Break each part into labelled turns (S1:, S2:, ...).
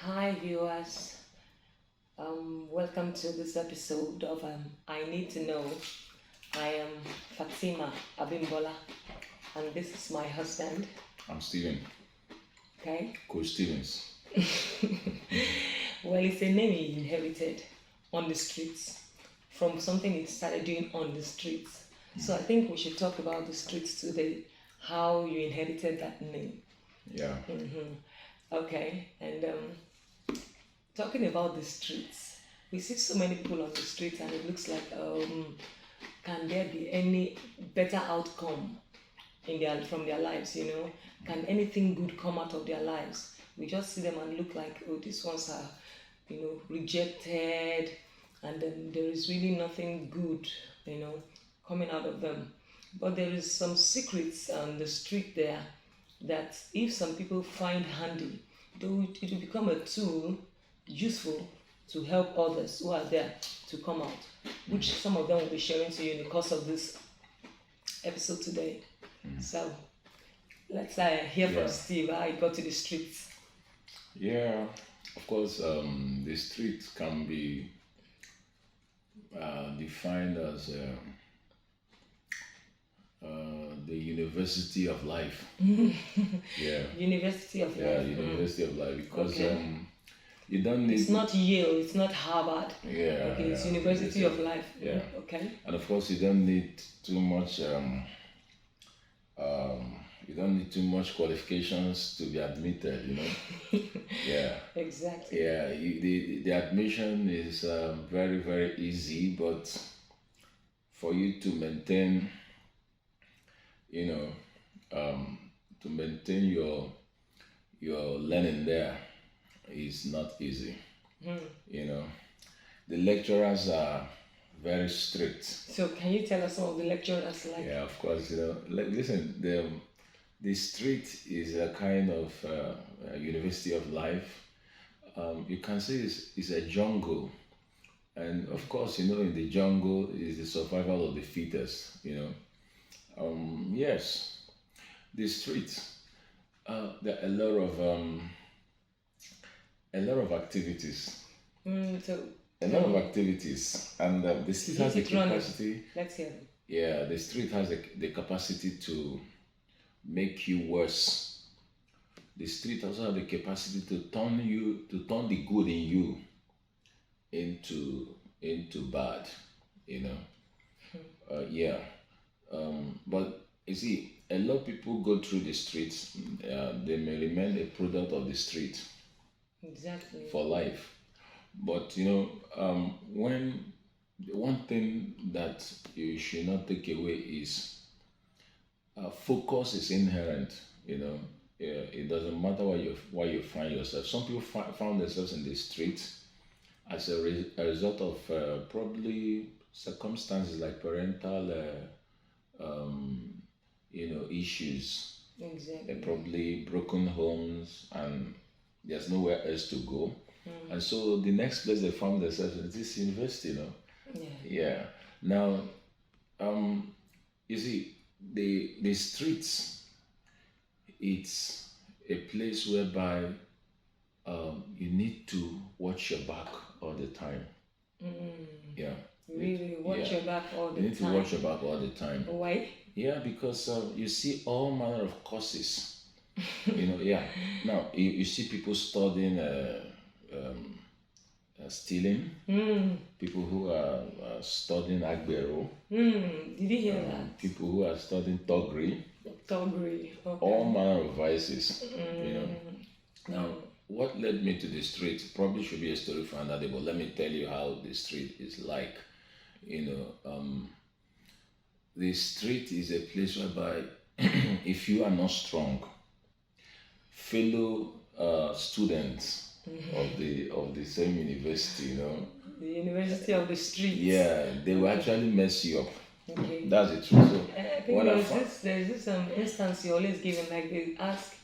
S1: Hi viewers, welcome to this episode of I Need to Know. I am Fatima Abimbola and this is my husband.
S2: I'm Steven,
S1: Okay.
S2: Coach Stevens.
S1: Well, it's a name he inherited on the streets from something he started doing on the streets. So I think we should talk about the streets today, how you inherited that name.
S2: Yeah.
S1: Okay, and talking about the streets, we see so many people on the streets, and it looks like can there be any better outcome from their lives? Can anything good come out of their lives? We just see them and look like, oh, these ones are, rejected, and then there is really nothing good, coming out of them. But there is some secrets on the street there that if some people find handy, it will become a tool useful to help others who are there to come out, which some of them will be sharing to you in the course of this episode today. So let's hear from Steve how he got to the streets.
S2: Yeah, of course, the street can be defined as the university of life. Yeah.
S1: University of
S2: Yeah,
S1: Life.
S2: university of life, because
S1: Okay.
S2: you don't need.
S1: It's not Yale, it's not Harvard.
S2: Yeah.
S1: Okay, it's
S2: yeah,
S1: University of Life.
S2: Yeah.
S1: Okay.
S2: And of course, you don't need too much. You don't need too much qualifications to be admitted. Yeah.
S1: Exactly.
S2: Yeah, the admission is very, very easy, but for you to maintain, to maintain your learning there is not easy. The lecturers are very strict.
S1: So can you tell us some of the lecturers like?
S2: Yeah, of course. Listen, the street is a kind of university of life. You can say it's a jungle, and of course, in the jungle is the survival of the fittest. Yes, the streets. There are a lot of activities.
S1: So
S2: A lot of activities, and the street has the
S1: keep running.
S2: capacity.
S1: Let's hear them.
S2: Yeah, the street has the capacity to make you worse. The street also has the capacity to turn the good in you into bad. Yeah. But you see, a lot of people go through the streets. They may remain a product of the street
S1: Exactly.
S2: for life. But when one thing that you should not take away is focus is inherent. It doesn't matter where you find yourself. Some people found themselves in the streets as a result of probably circumstances like parental, issues.
S1: Exactly.
S2: Probably broken homes, and there's nowhere else to go. And so the next place they found themselves is this university.
S1: Yeah.
S2: Yeah. Now, you see, the streets, it's a place whereby you need to watch your back all the time. Yeah.
S1: Really watch
S2: Yeah.
S1: your back all the
S2: You need
S1: time.
S2: to watch your back all the time.
S1: Why?
S2: Yeah, because you see all manner of courses. Yeah. Now, you see people studying stealing, people who are studying agbero,
S1: Did you hear that?
S2: people who are studying thuggery,
S1: Toggery. Okay.
S2: all manner of vices. Now, what led me to the street probably should be a story for another day, but let me tell you how the street is like. The street is a place whereby if you are not strong, fellow students of the same university,
S1: The University of the Streets.
S2: yeah, they will actually mess you up.
S1: Okay.
S2: That's the truth. So
S1: I think
S2: when I
S1: there's this instance you always give in, like they ask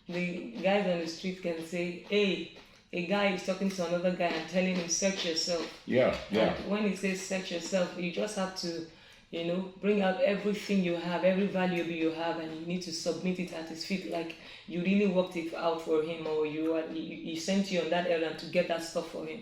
S1: the guys on the street can say, hey, a guy is talking to another guy and telling him search yourself.
S2: yeah,
S1: And when he says search yourself, you just have to, bring out everything you have, every valuable you have, and you need to submit it at his feet, like you really worked it out for him, or he sent you on that errand to get that stuff for him.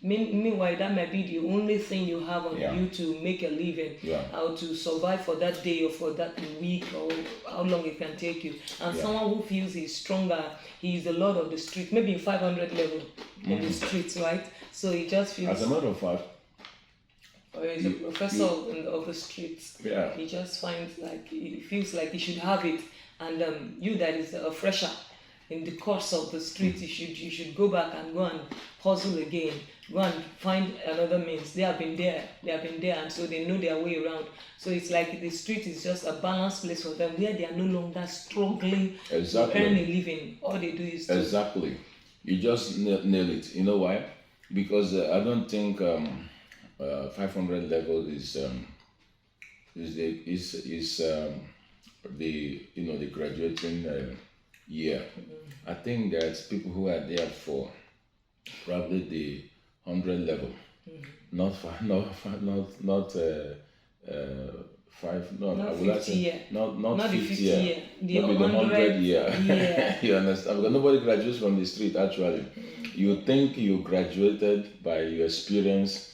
S1: Meanwhile, that might be the only thing you have on you to make a living, how to survive for that day or for that week, or how long it can take you. And someone who feels he's stronger, he's the lord of the street, maybe in 500 level in the streets, right? So he just feels.
S2: As a matter of fact,
S1: or he's a professor of the streets. He just finds like he feels like he should have it, and you that is a fresher in the course of the street, you should go back and go and hustle again, go and find another means. They have been there, and so they know their way around. So it's like the street is just a balanced place for them, where they are no longer struggling to earn a living. All they do is
S2: exactly. You just nail it. You know why? Because I don't think 500 level is the graduating year. I think there's people who are there for probably the 100 level, not 5, not
S1: 50 year,
S2: not 50
S1: the 50
S2: year,
S1: the
S2: maybe the 100 year.
S1: Yeah.
S2: You understand? Because nobody graduates from the street actually. You think you graduated by your experience.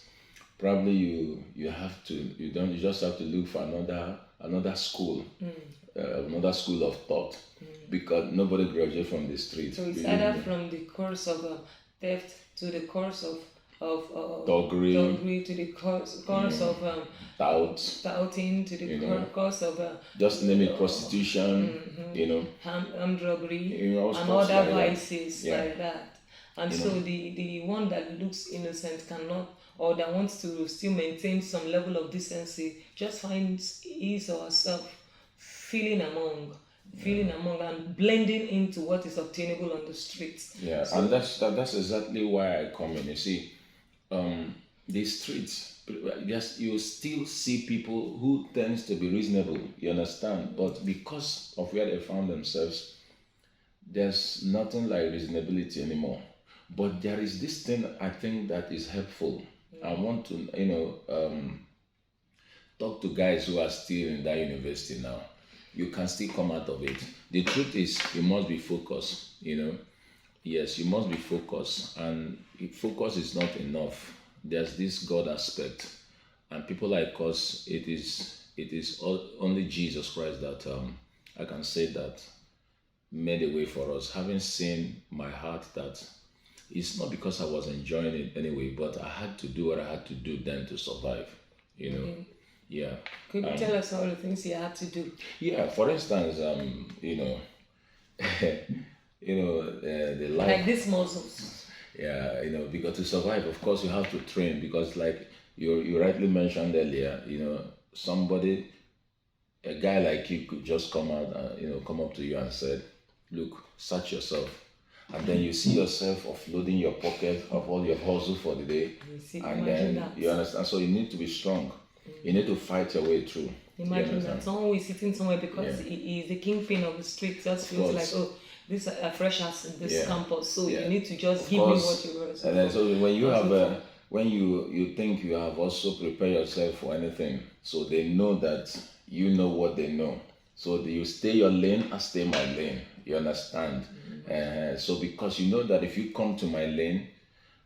S2: Probably you just have to look for another school, another school of thought, because nobody graduates from the street.
S1: So it's either from the course of theft to the course of
S2: thuggery
S1: to the course of touting, to the course of
S2: just name it, prostitution,
S1: armed robbery,
S2: and
S1: other vices like that. And so
S2: know.
S1: the one that looks innocent cannot, or that wants to still maintain some level of decency, just finds his or herself feeling among and blending into what is obtainable on the streets.
S2: Yeah, so, and that's exactly why I come in. You see, the streets, yes, you still see people who tends to be reasonable, you understand, but because of where they found themselves, there's nothing like reasonability anymore. But there is this thing I think that is helpful. I want to, talk to guys who are still in that university now. You can still come out of it. The truth is, you must be focused, Yes, you must be focused. And if focus is not enough, there's this God aspect. And people like us, it is only Jesus Christ that I can say that made a way for us. Having seen my heart, that it's not because I was enjoying it anyway, but I had to do what I had to do then to survive, Yeah.
S1: Could you tell us all the things you had to do?
S2: Yeah, for instance, the life. Like
S1: these muscles.
S2: Yeah, because to survive, of course, you have to train, because like you rightly mentioned earlier, a guy like you could just come out and, come up to you and said, look, search yourself. And then you see yourself offloading your pocket of all your hustle for the day. And then you understand. So you need to be strong. You need to fight your way through.
S1: Imagine that someone who is sitting somewhere because he is the kingpin of the street, just feels like, oh, this is a fresh ass in this campus. So you need to just give me what you want.
S2: And then, so when you have when you think you have also prepared yourself for anything, so they know that you know what they know. So you stay your lane, I stay my lane. You understand? So because you know that if you come to my lane,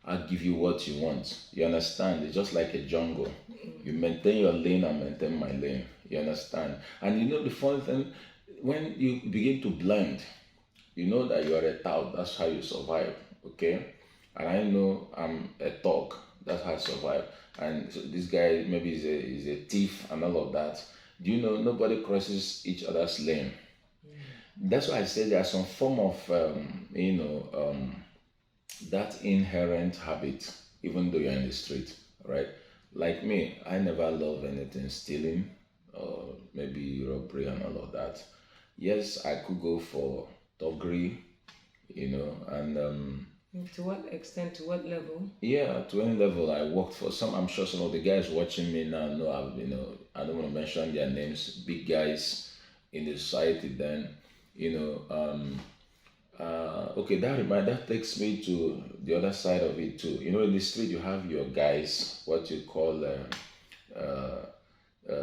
S2: I'll give you what you want. You understand? It's just like a jungle. You maintain your lane, I maintain my lane. You understand? And the funny thing, when you begin to blend, you know that you are a tout. That's how you survive. Okay? And I know I'm a thug. That's how I survive. And so this guy maybe is a thief and all of that. Do you know nobody crosses each other's lane? That's why I say there's some form of that inherent habit, even though you're in the street, right? Like me, I never love anything stealing or maybe robbery and all of that. Yes, I could go for thuggery, and
S1: to what extent, to what level?
S2: Yeah, to any level. I worked for some. I'm sure some of the guys watching me now know. I don't want to mention their names. Big guys in the society. Then, okay. That takes me to the other side of it too. In the street you have your guys. What you call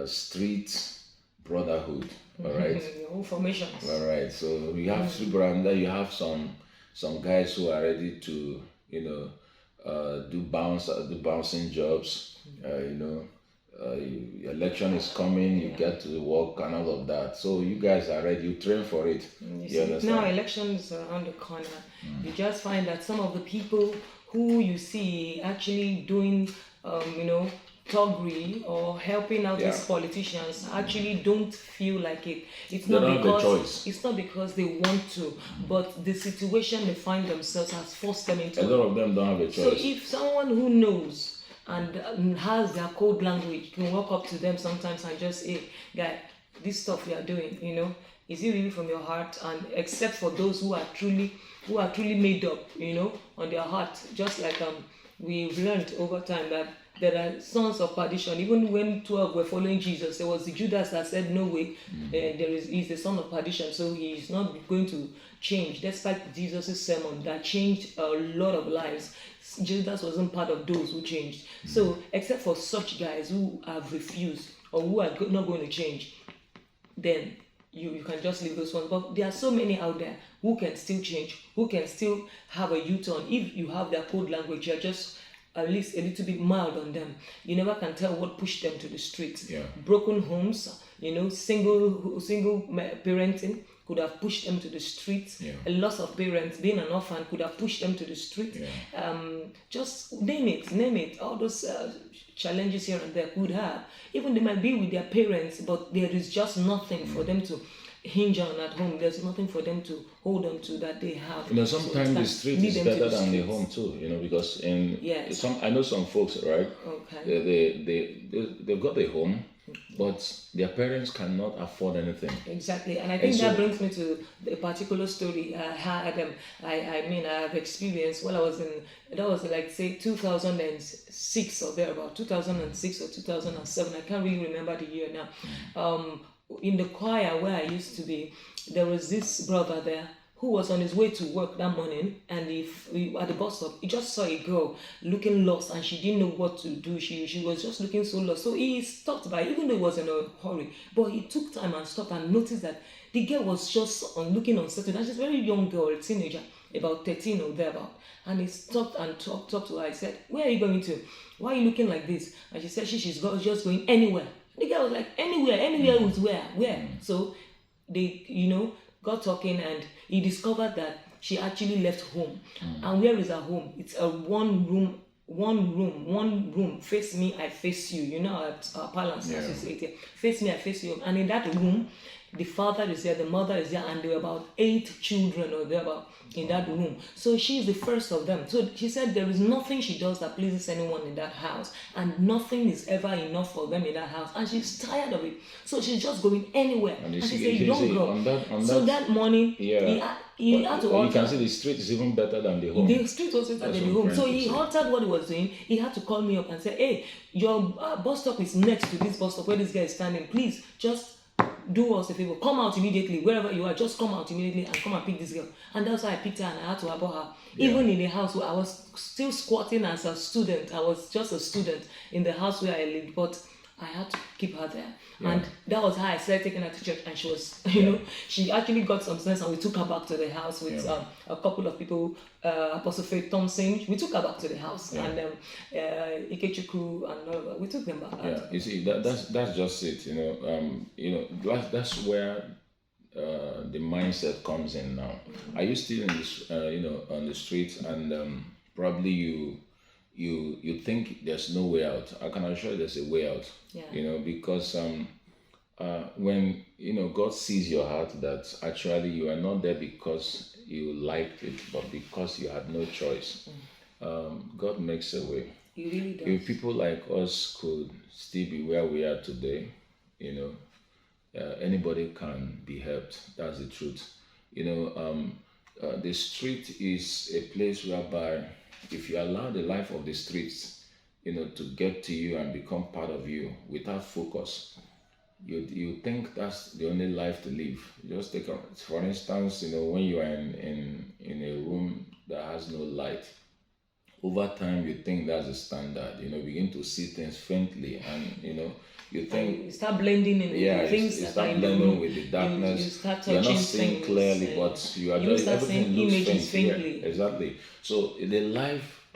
S2: street brotherhood. All right.
S1: Your own formations.
S2: All right. So you have street brotherhood. Then you have some guys who are ready to do bouncing jobs. Election is coming. You get to work and all of that. So you guys are ready. You train for it.
S1: You
S2: You
S1: see,
S2: understand?
S1: now elections are around the corner. You just find that some of the people who you see actually doing, thuggery or helping out these politicians actually don't feel like it. It's
S2: They
S1: not
S2: don't have a
S1: because
S2: choice.
S1: it's not because they want to, but the situation they find themselves has forced them into
S2: A
S1: it.
S2: lot of them don't have a
S1: So
S2: choice.
S1: if someone who knows and has their code language can walk up to them sometimes and just say, guy, this stuff you are doing, is it really from your heart? And except for those who are truly made up, on their heart, just like we've learned over time that there are sons of perdition. Even when 12 were following Jesus, there was the Judas that said, no way, he's the son of perdition, so he's not going to change, despite Jesus' sermon that changed a lot of lives. Judas wasn't part of those who changed. So, except for such guys who have refused or who are not going to change, then you can just leave those ones. But there are so many out there who can still change, who can still have a U-turn. If you have their code language, you're just at least a little bit mild on them. You never can tell what pushed them to the streets.
S2: Yeah.
S1: Broken homes, single parenting could have pushed them to the streets.
S2: Yeah.
S1: A loss of parents, being an orphan could have pushed them to the street.
S2: Yeah.
S1: Just name it. All those challenges here and there could have. Even they might be with their parents, but there is just nothing for them to hinge on at home. There's nothing for them to hold on to that they have.
S2: Sometimes the street is better than the home too. Because I know some folks, right?
S1: Okay.
S2: They've got a home, but their parents cannot afford anything.
S1: Exactly, and I think that brings me to a particular story I had. I've experienced while I was that was like say 2006 or thereabout, 2006 or 2007. I can't really remember the year now. In the choir where I used to be, there was this brother there who was on his way to work that morning, and at the bus stop, he just saw a girl looking lost, and she didn't know what to do. She was just looking so lost. So he stopped by, even though he was in a hurry, but he took time and stopped and noticed that the girl was just looking unsettled. And she's a very young girl, a teenager, about 13 or thereabout. And he stopped and talked to her. I said, "Where are you going to? Why are you looking like this?" And she said she's just going anywhere. The guy was like, anywhere was where? So they, got talking, and he discovered that she actually left home. And where is her home? It's a one room, face me, I face you. At our palace, as you say it, face me, I face you. And in that room, the father is there, the mother is there, and there were about 8 children or thereabout in that room. So she's the first of them. So she said there is nothing she does that pleases anyone in that house, and nothing is ever enough for them in that house, and she's tired of it. So she's just going anywhere. And she's a young girl. So that morning, he had to alter.
S2: You can see the street is even better than the home.
S1: The street was better than the home. So he altered what he was doing. He had to call me up and say, "Hey, your bus stop is next to this bus stop where this guy is standing. Please just do us a favor, come out immediately, wherever you are, just come out immediately and come and pick this girl." And that's why I picked her, and I had to abort her. Even in the house where I was still squatting as a student, I was just a student in the house where I lived, but I had to keep her there. And that was how I started taking her to church, and she was, she actually got some sense, and we took her back to the house with a couple of people, Apostle Faith Thompson. We took her back to the house, and Ikechukwu, and we took them back.
S2: You see, that's just it. That's where the mindset comes in now. Are you still in this, on the streets, and probably you think there's no way out? I can assure you there's a way out. Because when God sees your heart, that actually you are not there because you liked it, but because you had no choice. God makes a way.
S1: He really does.
S2: If people like us could still be where we are today, anybody can be helped. That's the truth. The street is a place whereby if you allow the life of the streets, to get to you and become part of you without focus, you think that's the only life to live. Just take, for instance, when you are in a room that has no light, over time you think that's the standard. Begin to see things faintly, and you think
S1: You start blending in
S2: yeah,
S1: with the things
S2: you
S1: that are
S2: start
S1: in the
S2: blending
S1: room.
S2: with the
S1: You
S2: darkness.
S1: start
S2: You're
S1: touching
S2: not seeing
S1: things.
S2: clearly, but you are
S1: You
S2: just
S1: start
S2: everything
S1: seeing
S2: looks
S1: images
S2: faint. Yeah,
S1: faintly.
S2: exactly. So the life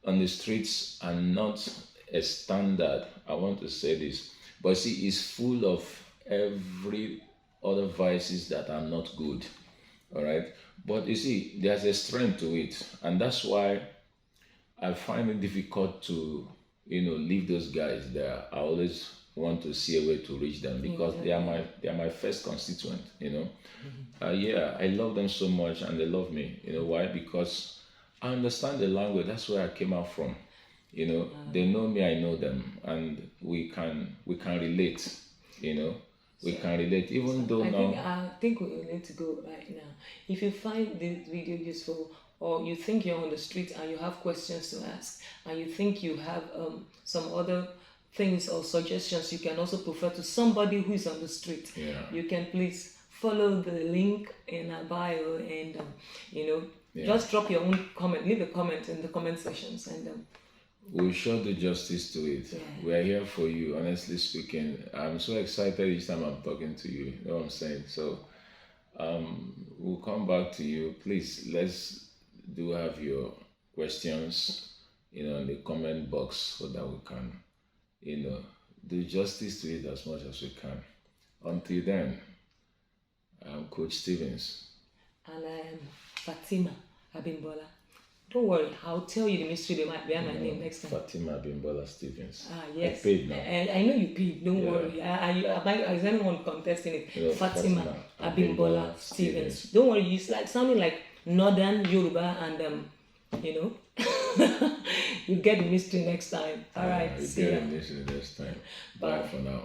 S2: on the streets are not a standard. I want to say this, but see, it's full of every other vices that are not good. All right, but you see, there's a strength to it, and that's why I find it difficult to, leave those guys there. I always want to see a way to reach them because they are my first constituent. Yeah, I love them so much, and they love me. You know why? Because I understand the language. That's where I came out from. They know me, I know them, and we can relate. We can relate, even though now.
S1: I think we need to go right now. If you find this video useful, or you think you're on the street and you have questions to ask, and you think you have some other things or suggestions you can also prefer to somebody who is on the street,
S2: Yeah.
S1: you can please follow the link in our bio, and just drop your own comment, leave a comment in the comment sections, and
S2: We'll sure do justice to it.
S1: Yeah.
S2: We're here for you, honestly speaking. I'm so excited each time I'm talking to you. You know what I'm saying? So we'll come back to you. Please, let's do have your questions, in the comment box so that we can, do justice to it as much as we can. Until then, I'm Coach Stevens.
S1: and I am Fatima Abimbola. Don't worry, I'll tell you the mystery behind my name next time.
S2: Fatima Bimbola Stevens.
S1: Yes.
S2: I paid now.
S1: And I know you paid, don't worry. Is anyone contesting it? Fatima Abimbola Stevens. Don't worry, it's like sounding like Northern Yoruba, and you get the mystery next time. All right,
S2: You
S1: see
S2: get
S1: ya.
S2: the mystery next time. Bye for now.